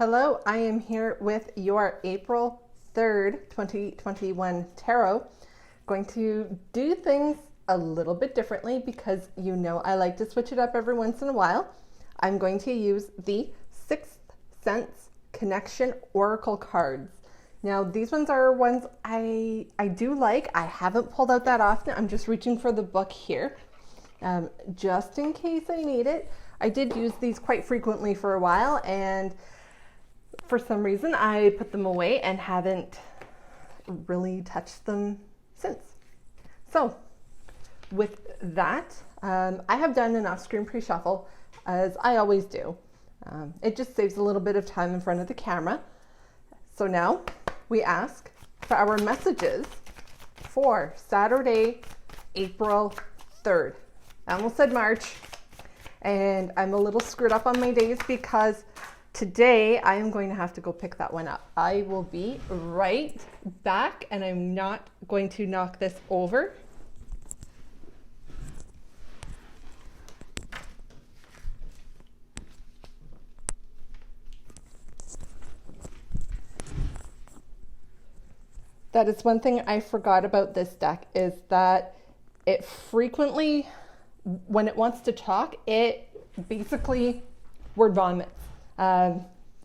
Hello, I am here with your April 3rd, 2021 tarot. Going to do things a little bit differently because you know I like to switch it up every once in a while. I'm going to use the Sixth Sense Connection Oracle cards. Now these ones are ones I do like. I haven't pulled out that often. I'm just reaching for the book here just in case I need it. I did use these quite frequently for a while, and for some reason I put them away and haven't really touched them since. So with that, I have done an off-screen pre-shuffle as I always do. It just saves a little bit of time in front of the camera. So now we ask for our messages for Saturday, April 3rd. I almost said March, and I'm a little screwed up on my days because today I am going to have to go pick that one up. I will be right back, and I'm not going to knock this over. That is one thing I forgot about this deck, is that it frequently, when it wants to talk, it basically word vomits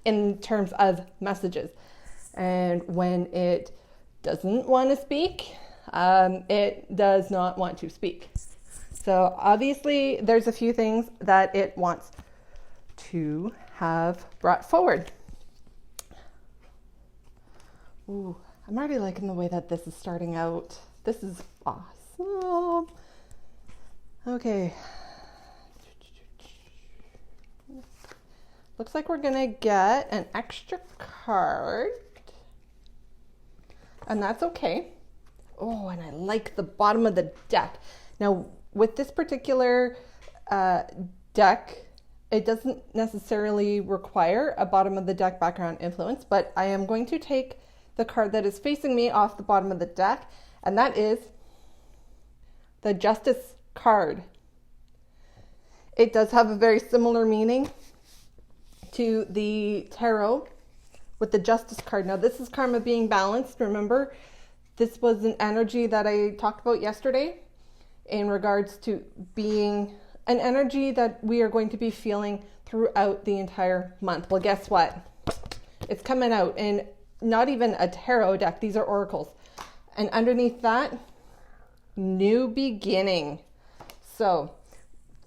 in terms of messages. And when it doesn't want to speak, it does not want to speak. So obviously there's a few things that it wants to have brought forward. Ooh, I'm already liking the way that this is starting out. This is awesome. Okay. Looks like we're gonna get an extra card, and that's okay. Oh, and I like the bottom of the deck. Now, with this particular deck, it doesn't necessarily require a bottom of the deck background influence, but I am going to take the card that is facing me off the bottom of the deck, and that is the Justice card. It does have a very similar meaning to the tarot with the Justice card. Now this is karma being balanced. Remember, this was an energy that I talked about yesterday in regards to being an energy that we are going to be feeling throughout the entire month. Well, guess what? It's coming out in not even a tarot deck. These are oracles. And underneath that, new beginning. So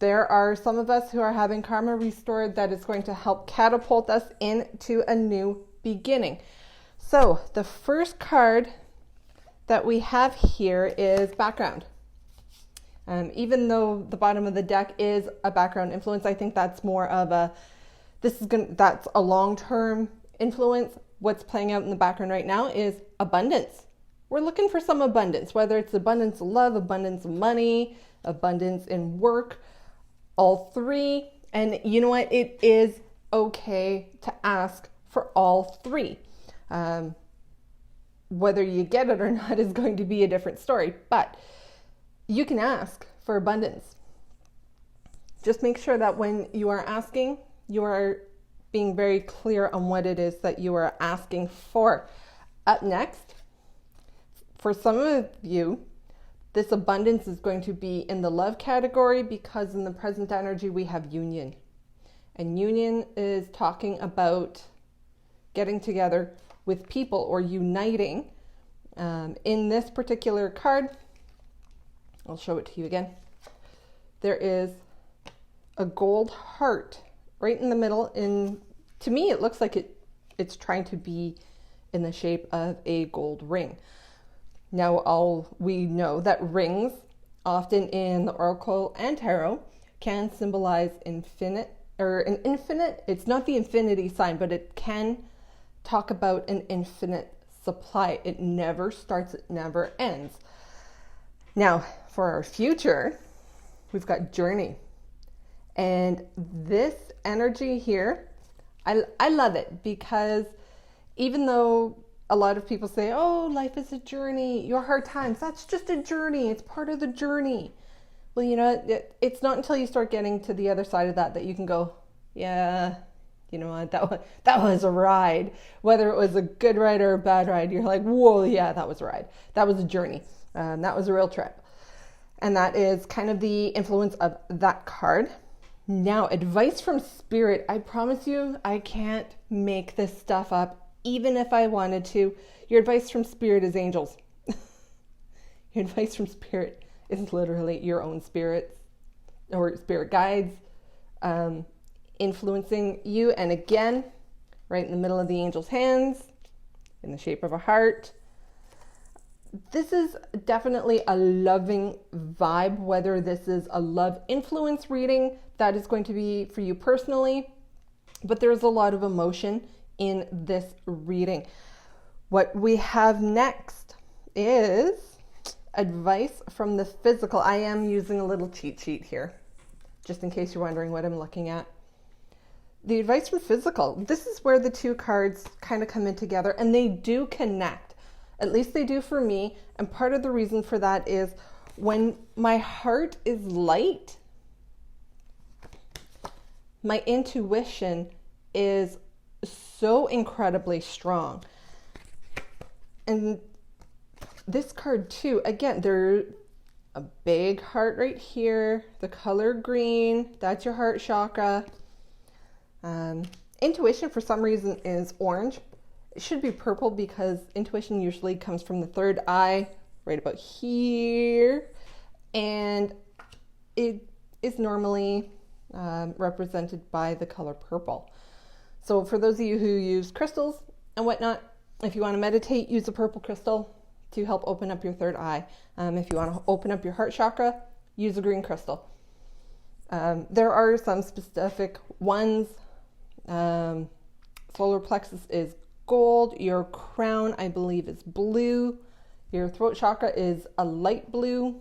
there are some of us who are having karma restored that is going to help catapult us into a new beginning. So the first card that we have here is background. Even though the bottom of the deck is a background influence, I think that's more of that's a long-term influence. What's playing out in the background right now is abundance. We're looking for some abundance, whether it's abundance of love, abundance of money, abundance in work, all three. And you know what? It is okay to ask for all three. Whether you get it or not is going to be a different story, but you can ask for abundance. Just make sure that when you are asking, you are being very clear on what it is that you are asking for. Up next, for some of you, this abundance is going to be in the love category because in the present energy we have union. And union is talking about getting together with people or uniting. In this particular card, I'll show it to you again. There is a gold heart right in the middle. To me, it looks like it's trying to be in the shape of a gold ring. Now, we know that rings, often in the oracle and tarot, can symbolize infinite or an infinite. It's not the infinity sign, but it can talk about an infinite supply. It never starts, it never ends. Now, for our future, we've got journey. And this energy here, I love it because even though a lot of people say, oh, life is a journey, your hard times, that's just a journey. It's part of the journey. Well, you know, it's not until you start getting to the other side of that you can go, yeah, You know what? That was a ride. Whether it was a good ride or a bad ride, you're like, whoa, yeah, that was a ride. That was a journey. That was a real trip. And that is kind of the influence of that card. Now, advice from spirit. I promise you, I can't make this stuff up, even if I wanted to. Your advice from spirit is angels. Your advice from spirit is literally your own spirits or spirit guides influencing you. And again, right in the middle of the angel's hands, in the shape of a heart. This is definitely a loving vibe, whether this is a love influence reading, that is going to be for you personally, but there's a lot of emotion in this reading. What we have next is advice from the physical. I am using a little cheat sheet here, just in case you're wondering what I'm looking at. The advice from physical, this is where the two cards kind of come in together, and they do connect. At least they do for me. And part of the reason for that is when my heart is light, my intuition is so incredibly strong. And this card too, again, there's a big heart right here, the color green, that's your heart chakra. Intuition for some reason is orange. It should be purple because intuition usually comes from the third eye, right about here. And it is normally represented by the color purple. So for those of you who use crystals and whatnot, if you want to meditate, use a purple crystal to help open up your third eye. If you want to open up your heart chakra, use a green crystal. There are some specific ones. Solar plexus is gold. Your crown, I believe, is blue. Your throat chakra is a light blue.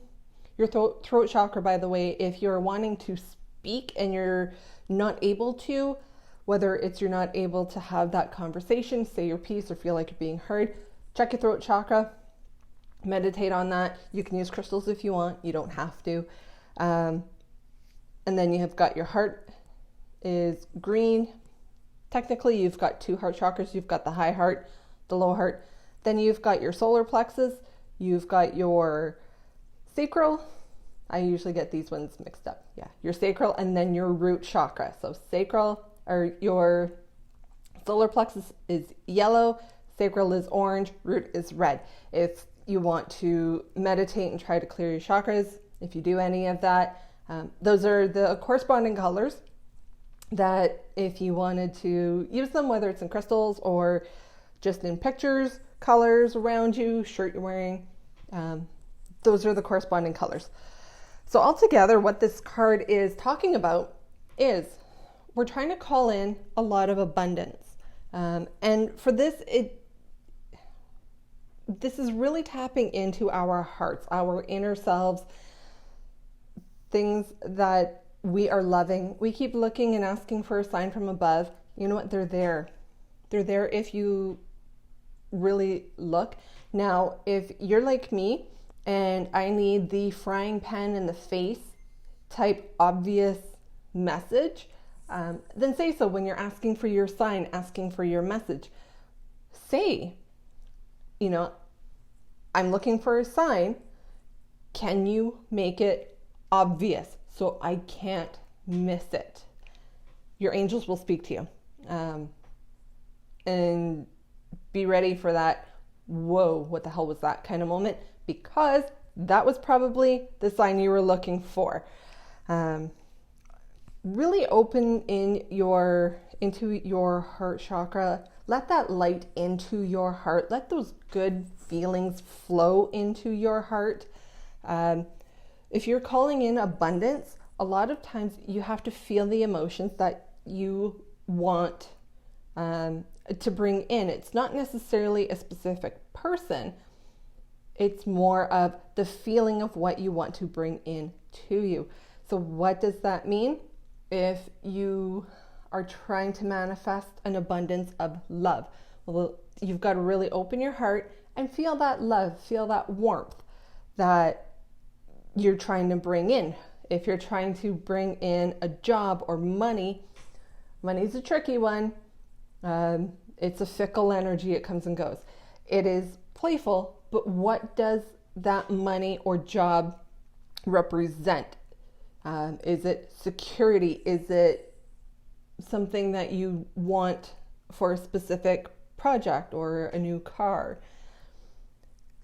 Your throat chakra, by the way, if you're wanting to speak and you're not able to, whether it's you're not able to have that conversation, say your piece, or feel like you're being heard, check your throat chakra, meditate on that. You can use crystals if you want, you don't have to. And then you have got your heart is green. Technically, you've got two heart chakras. You've got the high heart, the low heart. Then you've got your solar plexus. You've got your sacral. I usually get these ones mixed up. Yeah, your sacral and then your root chakra. So sacral, or your solar plexus is yellow, sacral is orange, root is red. If you want to meditate and try to clear your chakras, if you do any of that, those are the corresponding colors that if you wanted to use them, whether it's in crystals or just in pictures, colors around you, shirt you're wearing, those are the corresponding colors. So altogether, what this card is talking about is we're trying to call in a lot of abundance. And for this, this is really tapping into our hearts, our inner selves, things that we are loving. We keep looking and asking for a sign from above. You know what? They're there. They're there if you really look. Now, if you're like me and I need the frying pan in the face type obvious message, then say so when you're asking for your sign, asking for your message. Say, you know, I'm looking for a sign. Can you make it obvious so I can't miss it? Your angels will speak to you. And be ready for that, whoa, what the hell was that kind of moment? Because that was probably the sign you were looking for. Really open into your heart chakra. Let that light into your heart. Let those good feelings flow into your heart. If you're calling in abundance, a lot of times you have to feel the emotions that you want to bring in. It's not necessarily a specific person. It's more of the feeling of what you want to bring in to you. So what does that mean? If you are trying to manifest an abundance of love, well, you've got to really open your heart and feel that love, feel that warmth that you're trying to bring in. If you're trying to bring in a job or money, Money's a tricky one. It's a fickle energy. It comes and goes. It is playful, but what does that money or job represent? Is it security? Is it something that you want for a specific project or a new car?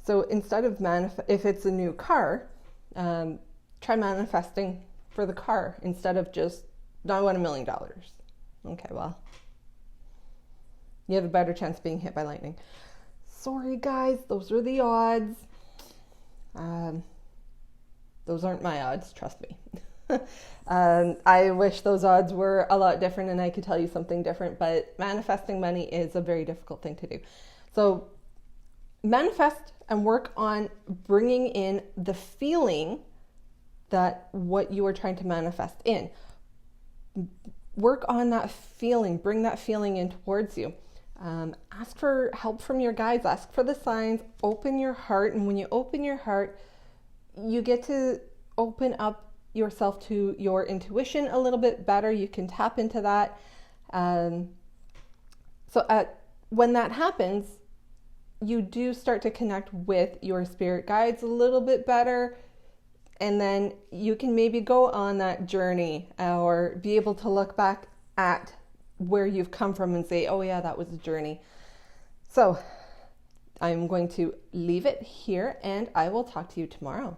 So instead of if it's a new car, try manifesting for the car instead of just, no, I want $1 million. Okay, well, you have a better chance of being hit by lightning. Sorry guys, those are the odds. Those aren't my odds, trust me. I wish those odds were a lot different and I could tell you something different, but manifesting money is a very difficult thing to do. So manifest and work on bringing in the feeling that what you are trying to manifest in. Work on that feeling, bring that feeling in towards you. Ask for help from your guides, ask for the signs, open your heart. And when you open your heart, you get to open up yourself to your intuition a little bit better. You can tap into that. When that happens, you do start to connect with your spirit guides a little bit better. And then you can maybe go on that journey or be able to look back at where you've come from and say, oh yeah, that was a journey. So I'm going to leave it here and I will talk to you tomorrow.